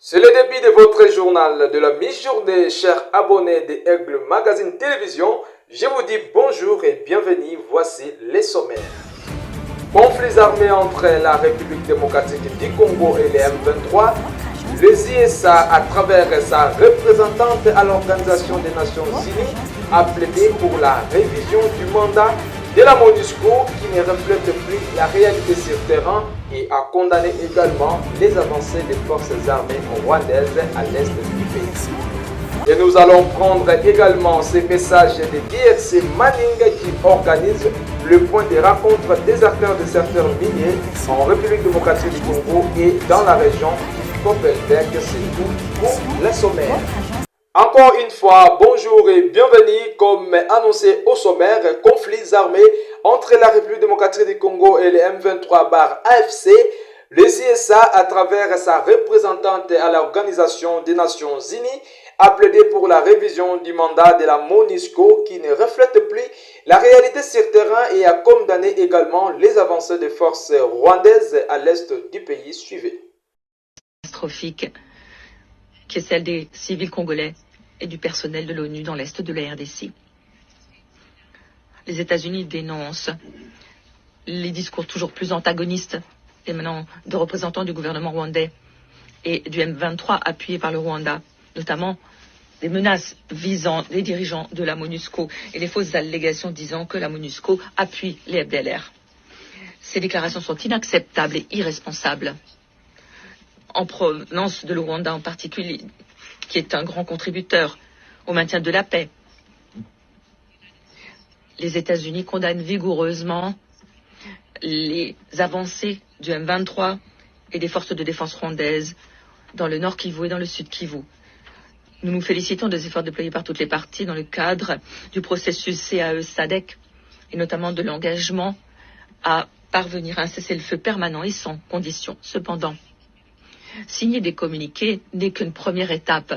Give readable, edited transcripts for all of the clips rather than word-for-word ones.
C'est le début de votre journal de la mi-journée, chers abonnés de Aigle Magazine Télévision. Je vous dis bonjour et bienvenue, voici les sommaires. Conflits armés entre la République démocratique du Congo et les M23. Les ISA, à travers sa représentante à l'Organisation des Nations Unies, a plaidé pour la révision du mandat de la MONUSCO qui ne reflète plus la réalité sur terrain et a condamné également les avancées des forces armées rwandaises à l'est du pays. Et nous allons prendre également ces messages de DRC Manning qui organise le point de rencontre des acteurs du secteur minier en République démocratique du Congo et dans la région du Copelberg. C'est tout pour les sommaires. Encore une fois, bonjour et bienvenue. Comme annoncé au sommaire, conflits armés entre la République démocratique du Congo et les M23/AFC. Les ISA, à travers sa représentante à l'Organisation des Nations Unies, a plaidé pour la révision du mandat de la MONUSCO qui ne reflète plus la réalité sur terrain et a condamné également les avancées des forces rwandaises à l'est du pays. Suivez. Catastrophique, qui est celle des civils congolais et du personnel de l'ONU dans l'est de la RDC. Les États-Unis dénoncent les discours toujours plus antagonistes émanant de représentants du gouvernement rwandais et du M23 appuyé par le Rwanda, notamment des menaces visant les dirigeants de la MONUSCO et les fausses allégations disant que la MONUSCO appuie les FDLR. Ces déclarations sont inacceptables et irresponsables, en provenance de le Rwanda en particulier, qui est un grand contributeur au maintien de la paix. Les États-Unis condamnent vigoureusement les avancées du M23 et des forces de défense rwandaises dans le nord Kivu et dans le sud Kivu. Nous nous félicitons des efforts déployés par toutes les parties dans le cadre du processus CAE-SADC et notamment de l'engagement à parvenir à un cessez-le-feu permanent et sans condition. Cependant, signer des communiqués n'est qu'une première étape.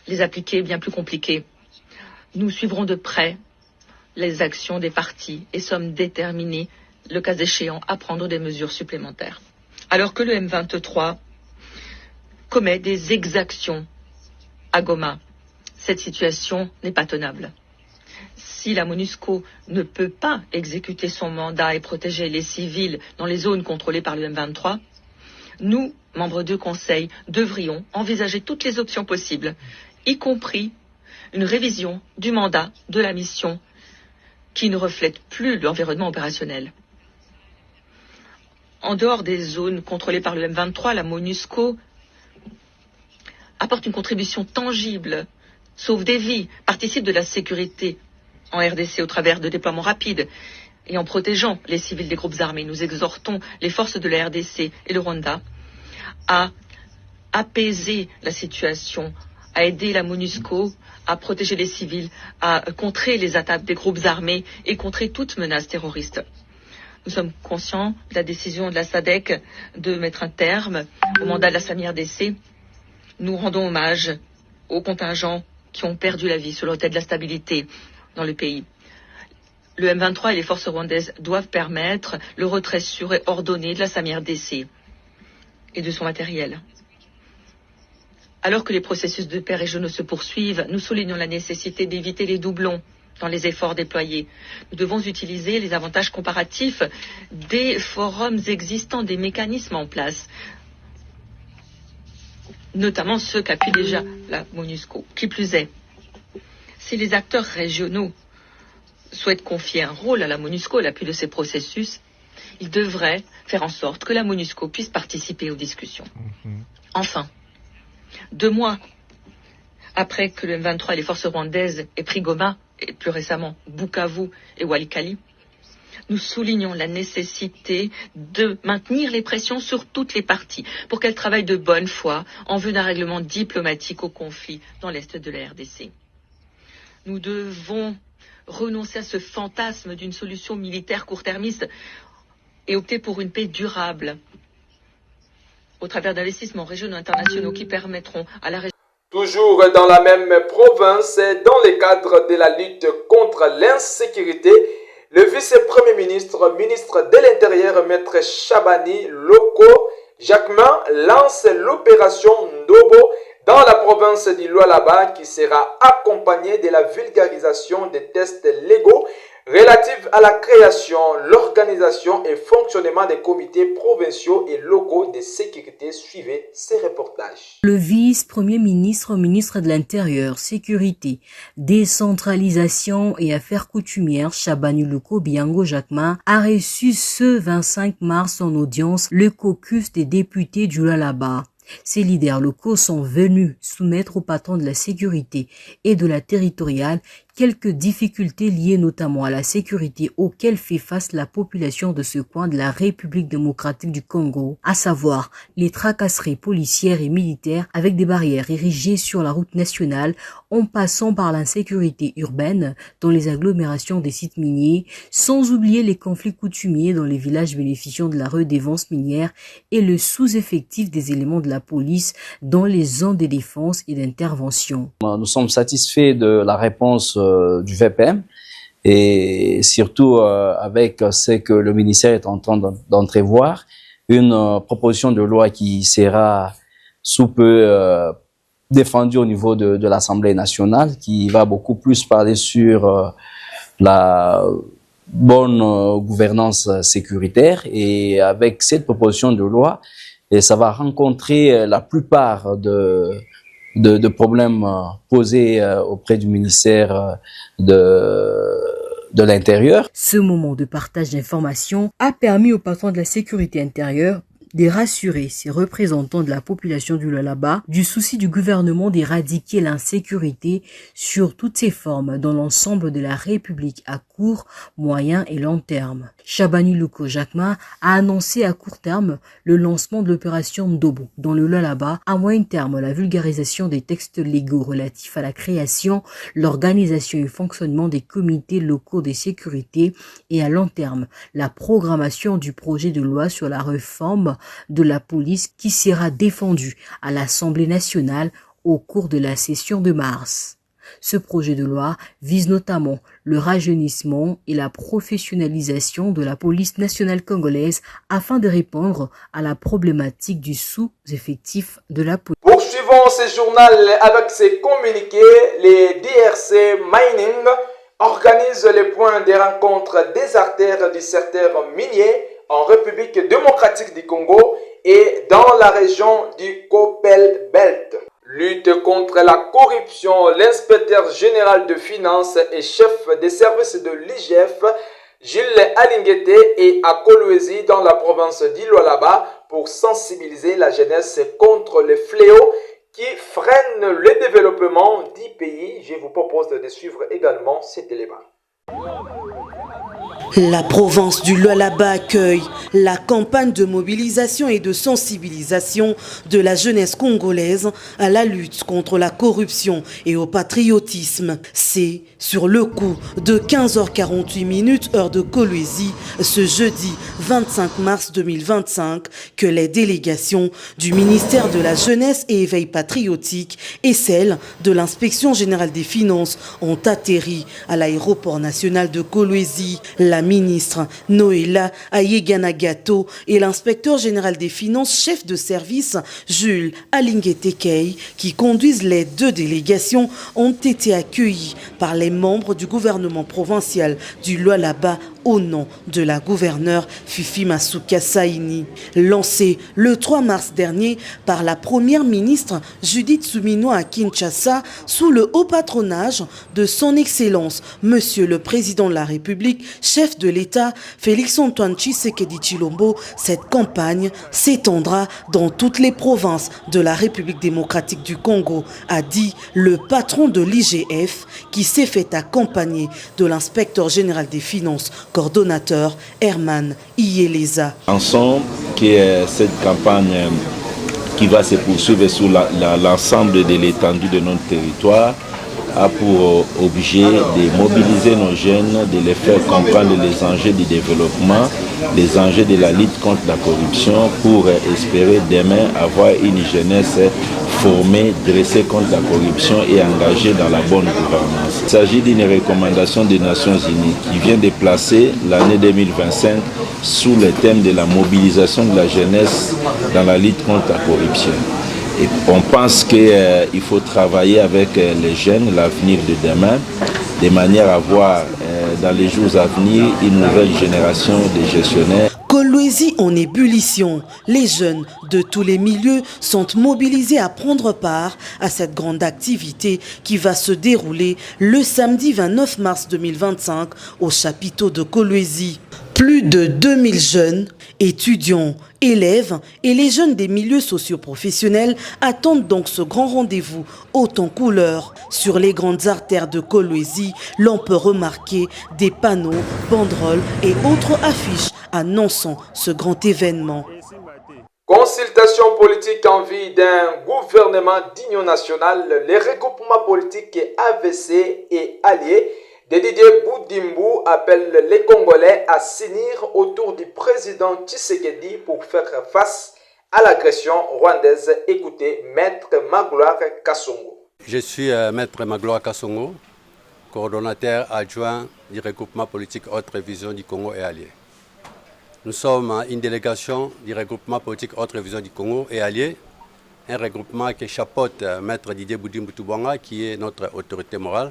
Les appliquer est bien plus compliqué. Nous suivrons de près les actions des parties et sommes déterminés, le cas échéant, à prendre des mesures supplémentaires. Alors que le M23 commet des exactions à Goma, cette situation n'est pas tenable. Si la MONUSCO ne peut pas exécuter son mandat et protéger les civils dans les zones contrôlées par le M23, nous, membres du Conseil, devrions envisager toutes les options possibles, y compris une révision du mandat de la mission qui ne reflète plus l'environnement opérationnel. En dehors des zones contrôlées par le M23, la MONUSCO apporte une contribution tangible, sauve des vies, participe de la sécurité en RDC au travers de déploiements rapides et en protégeant les civils des groupes armés. Nous exhortons les forces de la RDC et le Rwanda à apaiser la situation, à aider la MONUSCO à protéger les civils, à contrer les attaques des groupes armés et contrer toute menace terroriste. Nous sommes conscients de la décision de la SADC de mettre un terme au mandat de la SAMI-RDC. Nous rendons hommage aux contingents qui ont perdu la vie sur l'autel de la stabilité dans le pays. Le M23 et les forces rwandaises doivent permettre le retrait sûr et ordonné de la SAMI-RDC et de son matériel. Alors que les processus de paix régionaux se poursuivent, nous soulignons la nécessité d'éviter les doublons dans les efforts déployés. Nous devons utiliser les avantages comparatifs des forums existants, des mécanismes en place, notamment ceux qu'appuie déjà la MONUSCO. Qui plus est, si les acteurs régionaux souhaitent confier un rôle à la MONUSCO à l'appui de ces processus, ils devraient faire en sorte que la MONUSCO puisse participer aux discussions. Enfin, 2 mois après que le M23 et les forces rwandaises aient pris Goma, et plus récemment Bukavu et Walikale, nous soulignons la nécessité de maintenir les pressions sur toutes les parties pour qu'elles travaillent de bonne foi en vue d'un règlement diplomatique au conflit dans l'est de la RDC. Nous devons renoncer à ce fantasme d'une solution militaire court-termiste et opter pour une paix durable au travers d'investissements régionaux et internationaux qui permettront à la région. Toujours dans la même province, dans le cadre de la lutte contre l'insécurité, le vice-premier ministre, ministre de l'Intérieur, Maître Chabani Loko, Jacquemin lance l'opération Ndobo dans la province du Lualaba qui sera accompagnée de la vulgarisation des tests légaux relatifs à la création, l'organisation et fonctionnement des comités provinciaux et locaux de sécurité. Suivez ces reportages. Le vice-premier ministre, ministre de l'Intérieur, Sécurité, Décentralisation et Affaires coutumières, Chabani Luko Biango Jacquemin, a reçu ce 25 mars en audience le caucus des députés du Lualaba. Ces leaders locaux sont venus soumettre au patron de la sécurité et de la territoriale quelques difficultés liées notamment à la sécurité auxquelles fait face la population de ce coin de la République démocratique du Congo, à savoir les tracasseries policières et militaires avec des barrières érigées sur la route nationale en passant par l'insécurité urbaine dans les agglomérations des sites miniers, sans oublier les conflits coutumiers dans les villages bénéficiant de la redevance minière et le sous-effectif des éléments de la police dans les zones de défense et d'intervention. Nous sommes satisfaits de la réponse du VPM et surtout avec ce que le ministère est en train d'entrevoir, une proposition de loi qui sera sous peu défendue au niveau de l'Assemblée nationale, qui va beaucoup plus parler sur la bonne gouvernance sécuritaire. Et avec cette proposition de loi, et ça va rencontrer la plupart de problèmes posés auprès du ministère de l'Intérieur. Ce moment de partage d'informations a permis au patron de la sécurité intérieure de rassurer ses représentants de la population du Lualaba du souci du gouvernement d'éradiquer l'insécurité sur toutes ses formes dans l'ensemble de la République à court, moyen et long terme. Chabani Luko Jacquemin a annoncé à court terme le lancement de l'opération Ndobo dans le Lualaba, à moyen terme la vulgarisation des textes légaux relatifs à la création, l'organisation et le fonctionnement des comités locaux de sécurité et à long terme la programmation du projet de loi sur la réforme de la police qui sera défendu à l'Assemblée nationale au cours de la session de mars. Ce projet de loi vise notamment le rajeunissement et la professionnalisation de la police nationale congolaise afin de répondre à la problématique du sous-effectif de la police. Poursuivons ce journal avec ses communiqués. Les DRC Mining organisent les points des rencontres des artères du secteur minier en République démocratique du Congo et dans la région du Copel Belt. Lutte contre la corruption, l'inspecteur général de finances et chef des services de l'IGF, Gilles Alinguete, est à Kolwezi dans la province d'Ilualaba pour sensibiliser la jeunesse contre les fléaux qui freinent le développement du pays. Je vous propose de suivre également cet élément. La province du Lualaba accueille la campagne de mobilisation et de sensibilisation de la jeunesse congolaise à la lutte contre la corruption et au patriotisme. C'est sur le coup de 15h48 heure de Kolwezi, ce jeudi 25 mars 2025, que les délégations du ministère de la Jeunesse et Éveil patriotique et celles de l'Inspection générale des finances ont atterri à l'aéroport national de Kolwezi. La ministre Noéla Ayeganagato et l'inspecteur général des finances, chef de service Jules Alinguete, qui conduisent les deux délégations, ont été accueillis par les membres du gouvernement provincial du Lualaba au nom de la gouverneure Fifi Masuka Saini. Lancé le 3 mars dernier par la première ministre Judith Suminwa à Kinshasa sous le haut patronage de son Excellence Monsieur le Président de la République, chef de l'État Félix-Antoine Tshisekedi Tshilombo, cette campagne s'étendra dans toutes les provinces de la République démocratique du Congo, a dit le patron de l'IGF qui s'est fait accompagner de l'inspecteur général des finances, coordonnateur Herman Iyeleza. Pensons que cette campagne qui va se poursuivre sur l'ensemble de l'étendue de notre territoire a pour objet de mobiliser nos jeunes, de les faire comprendre les enjeux du développement, les enjeux de la lutte contre la corruption pour espérer demain avoir une jeunesse formée, dressée contre la corruption et engagée dans la bonne gouvernance. Il s'agit d'une recommandation des Nations Unies qui vient de placer l'année 2025 sous le thème de la mobilisation de la jeunesse dans la lutte contre la corruption. Et on pense qu'il faut travailler avec les jeunes, l'avenir de demain, de manière à avoir dans les jours à venir une nouvelle génération de gestionnaires. Kolwezi en ébullition. Les jeunes de tous les milieux sont mobilisés à prendre part à cette grande activité qui va se dérouler le samedi 29 mars 2025 au chapiteau de Kolwezi. Plus de 2000 jeunes, étudiants, élèves et les jeunes des milieux socio-professionnels attendent donc ce grand rendez-vous haut en couleur. Sur les grandes artères de Kolwezi, l'on peut remarquer des panneaux, banderoles et autres affiches annonçant ce grand événement. Consultation politique en vue d'un gouvernement d'union nationale, les regroupements politiques AVC et alliés de Didier Boudimbu appellent les Congolais à s'unir autour du président Tshisekedi pour faire face à l'agression rwandaise. Écoutez Maître Magloire Kassongo. Je suis Maître Magloire Kassongo, coordonnateur adjoint du regroupement politique Autre Vision du Congo et alliés. Nous sommes une délégation du regroupement politique Autre Vision du Congo et alliés, un regroupement qui chapeaute Maître Didier Boudimbu Tubonga, qui est notre autorité morale.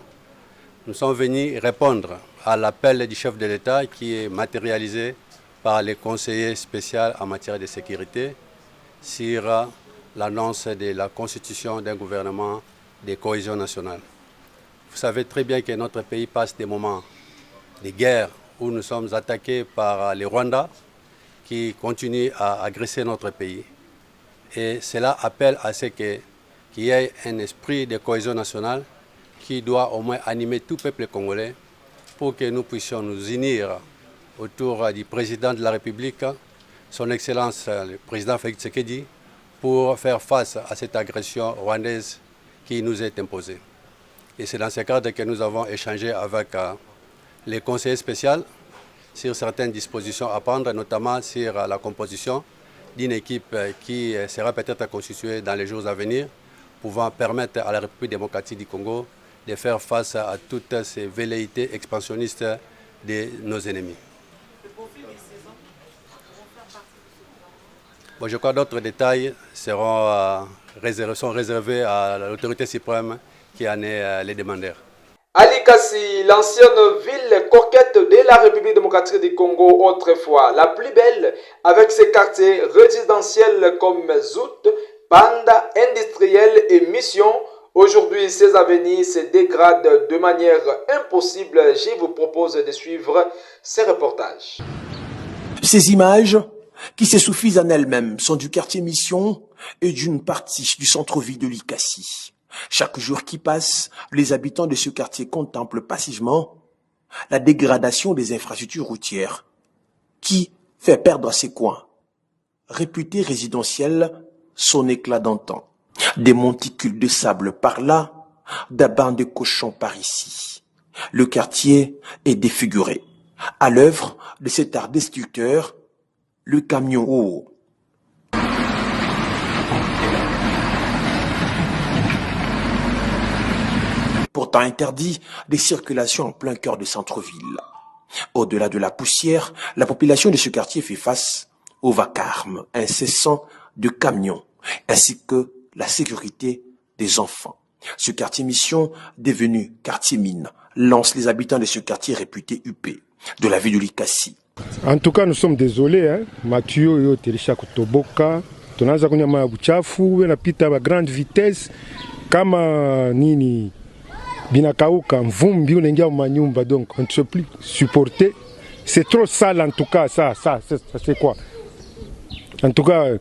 Nous sommes venus répondre à l'appel du chef de l'État qui est matérialisé par les conseillers spéciaux en matière de sécurité sur l'annonce de la constitution d'un gouvernement de cohésion nationale. Vous savez très bien que notre pays passe des moments de guerre où nous sommes attaqués par les Rwandais qui continuent à agresser notre pays. Et cela appelle à ce qu'il y ait un esprit de cohésion nationale qui doit au moins animer tout peuple congolais pour que nous puissions nous unir autour du président de la République, son Excellence le président Félix Tshisekedi, pour faire face à cette agression rwandaise qui nous est imposée. Et c'est dans ce cadre que nous avons échangé avec les conseillers spéciaux sur certaines dispositions à prendre, notamment sur la composition d'une équipe qui sera peut-être constituée dans les jours à venir, pouvant permettre à la République démocratique du Congo de faire face à toutes ces velléités expansionnistes de nos ennemis. Bon, je crois que d'autres détails sont réservés à l'autorité suprême qui en est les demandeurs. Ali Kassi, l'ancienne ville coquette de la République démocratique du Congo autrefois, la plus belle, avec ses quartiers résidentiels comme Zout, Panda, Industriel et Mission. Aujourd'hui, ces avenirs se dégradent de manière impossible. Je vous propose de suivre ces reportages. Ces images, qui se suffisent en elles-mêmes, sont du quartier Mission et d'une partie du centre-ville de Likasi. Chaque jour qui passe, les habitants de ce quartier contemplent passivement la dégradation des infrastructures routières qui fait perdre à ces coins, réputés résidentiels, son éclat d'antan. Des monticules de sable par là, des bancs de cochons par ici. Le quartier est défiguré. À l'œuvre de cet art destructeur, le camion haut. Pourtant interdit des circulations en plein cœur du centre-ville. Au-delà de la poussière, la population de ce quartier fait face au vacarme incessant de camions, ainsi que la sécurité des enfants. Ce quartier Mission, devenu quartier mine, lance les habitants de ce quartier réputé huppé de la ville de Likasi. En tout cas, nous sommes désolés, hein. Mathieu yo telisha kutoboka, tunaanza kunyama ya buchafu, napita à grande vitesse, kama nini binakauka mvumbi unaingia manyumba, donc on ne peut plus supporter. C'est trop sale en tout cas, ça c'est quoi? En tout cas,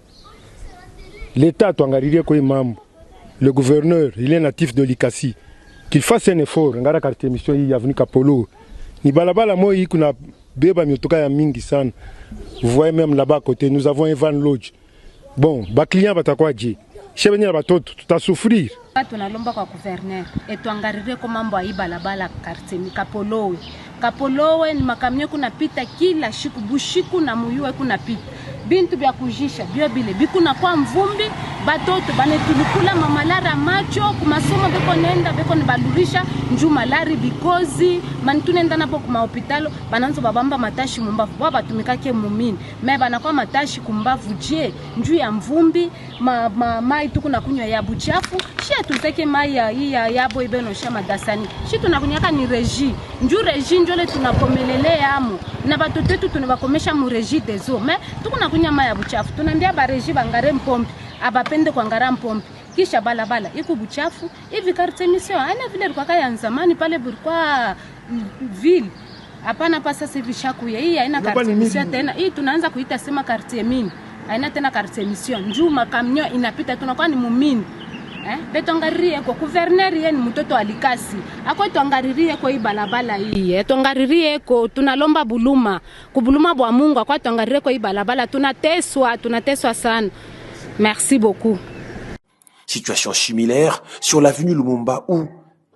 l'État tuangalilie kwa mambo. Le gouverneur, il est natif de Likasi. Qu'il fasse un effort, ngara quartier Mission hii avenue Kapolo. Ni balabala moja hii kuna beba miotoka ya mingi sana. Vous voyez même là-bas à côté, nous avons un van lodge. Bon, ba client batakuwa je. Shebeni na batoto tutasouffrir. Tunalomba kwa gouverneur etuangalie kwa mambo ya balabala quartier Kapolo. Kapolo ni makamio kuna pita kila shiku bushiku na muyue kuna pita. bintu bya kujisha byo bile bikuna kwa mvumbi batoto banetulukula mamalara macho kumasomo beko nenda beko nibalurisha nju malari bikozi manitunenda napo kuma hospitalo bananzo babamba matashi mumbavu baba tumikake mumini me banakuwa matashi kumbavu je nju ya mvumbi mai tukuna kunywa ya buchafu shia tuteke mai ya yabo ibeno shama dasani shi tunakunyaka ni reji nju reji njole tunakomelelea amu na batoto wetu tunabakomesha mu reji dezo me tukuna kunywa mai ya buchafu tunambia ba reji bangare mpombe abapende kwangara mpombe kisha balabala iko buchafu hivi quartier mission ana vile kwa kaya zamani pale bulikuwa ville hapana pa sasa hivi shakuya hii haina quartier mission tena hii tunaanza kuita sema quartier mine haina tena quartier mission njoo makamnyo inapita tunakuwa ni mumini betongaririe kwa gouverneur yeni mtoto alikasi ako tongaririe kwa ibalabala hii tongaririe kwa tunalomba buluma kubuluma bwa Mungu kwa tongaririe kwa ibalabala tunateswa sana. Merci beaucoup. Situation similaire sur l'avenue Lumumba où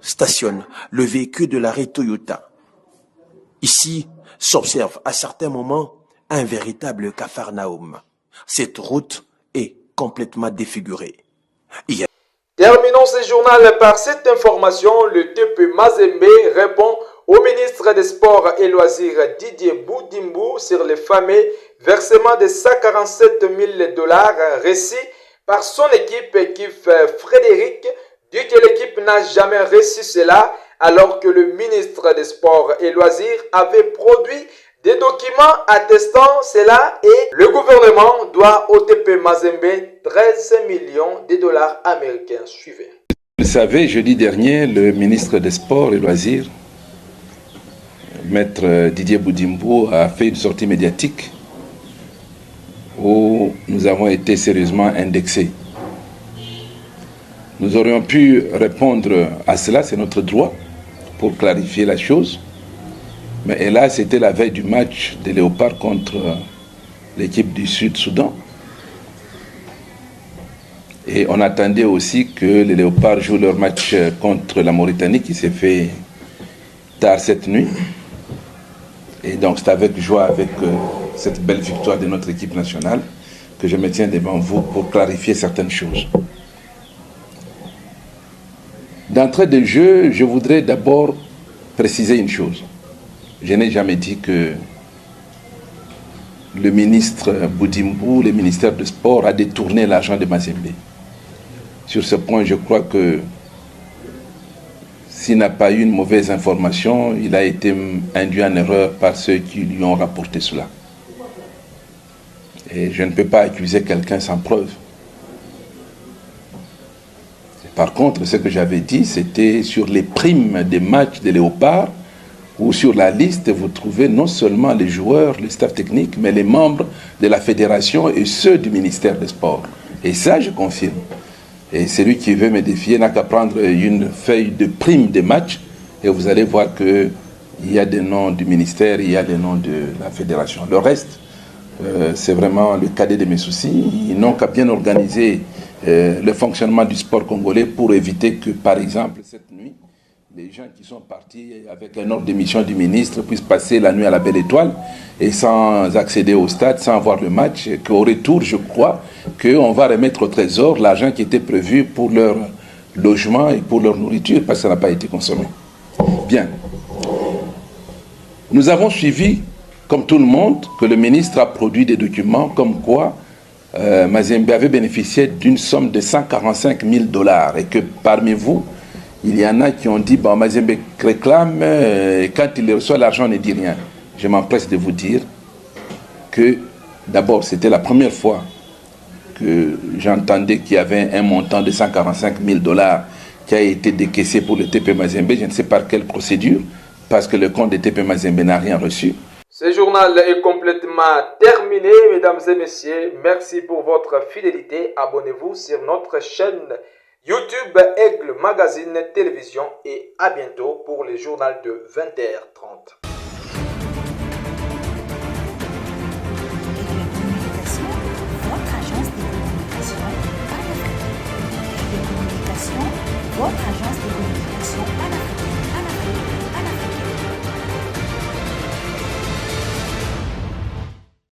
stationne le véhicule de l'arrêt Toyota. Ici s'observe à certains moments un véritable capharnaüm. Cette route est complètement défigurée. Terminons ce journal par cette information. Le TP Mazembe répond au ministre des Sports et Loisirs Didier Boudimbo sur le fameux versement de $147 000 reçus par son équipe Frédéric, dit que l'équipe n'a jamais reçu cela alors que le ministre des Sports et Loisirs avait produit des documents attestant cela et le gouvernement doit au TP Mazembe 13 millions de dollars américains. Suivez. Vous le savez, jeudi dernier, le ministre des Sports et Loisirs, Maître Didier Boudimbo, a fait une sortie médiatique où nous avons été sérieusement indexés. Nous aurions pu répondre à cela, c'est notre droit, pour clarifier la chose. Mais hélas, c'était la veille du match des Léopards contre l'équipe du Sud-Soudan. Et on attendait aussi que les Léopards jouent leur match contre la Mauritanie qui s'est fait tard cette nuit. Et donc c'est avec joie, avec cette belle victoire de notre équipe nationale, que je me tiens devant vous pour clarifier certaines choses. D'entrée de jeu, je voudrais d'abord préciser une chose. Je n'ai jamais dit que le ministre Boudimbo, le ministère du Sport, a détourné l'argent de Mazembe. Sur ce point, je crois que s'il n'a pas eu une mauvaise information, il a été induit en erreur par ceux qui lui ont rapporté cela. Et je ne peux pas accuser quelqu'un sans preuve. Par contre, ce que j'avais dit, c'était sur les primes des matchs des Léopards, où sur la liste, vous trouvez non seulement les joueurs, le staff technique, mais les membres de la fédération et ceux du ministère des Sports. Et ça, je confirme. Et celui qui veut me défier n'a qu'à prendre une feuille de prime des matchs et vous allez voir qu'il y a des noms du ministère, il y a des noms de la fédération. Le reste, c'est vraiment le cadet de mes soucis. Ils n'ont qu'à bien organiser le fonctionnement du sport congolais pour éviter que, par exemple, cette nuit, les gens qui sont partis avec un ordre de mission du ministre puissent passer la nuit à la Belle Étoile et sans accéder au stade, sans voir le match, qu'au retour, je crois qu'on va remettre au trésor l'argent qui était prévu pour leur logement et pour leur nourriture, parce que ça n'a pas été consommé. Bien. Nous avons suivi, comme tout le monde, que le ministre a produit des documents comme quoi Mazembe avait bénéficié d'une somme de $145 000 et que parmi vous, il y en a qui ont dit, bon, Mazembe réclame, et quand il reçoit l'argent, il ne dit rien. Je m'empresse de vous dire que, d'abord, c'était la première fois que j'entendais qu'il y avait un montant de $145 000 qui a été décaissé pour le TP Mazembe. Je ne sais par quelle procédure, parce que le compte de TP Mazembe n'a rien reçu. Ce journal est complètement terminé, mesdames et messieurs. Merci pour votre fidélité. Abonnez-vous sur notre chaîne YouTube Aigle Magazine Télévision et à bientôt pour le journal de 20h30.